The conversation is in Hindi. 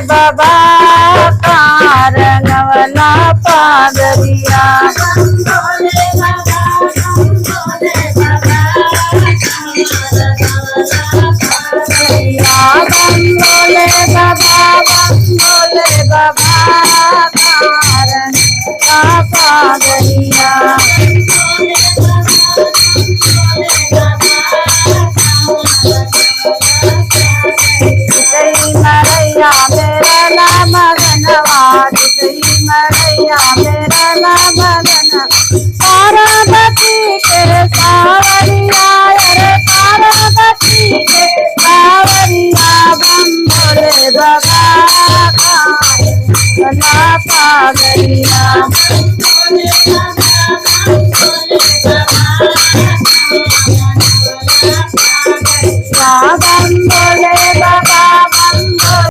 बाबा रंगवला पागरिया बोले बाबा पागरिया मरैया मेरा नाम मगनवाद मरैया मेरा नाम मगन पार्वती के सावरिया अरे पार्वती के सावरिया बम भोले बाबा पागरिया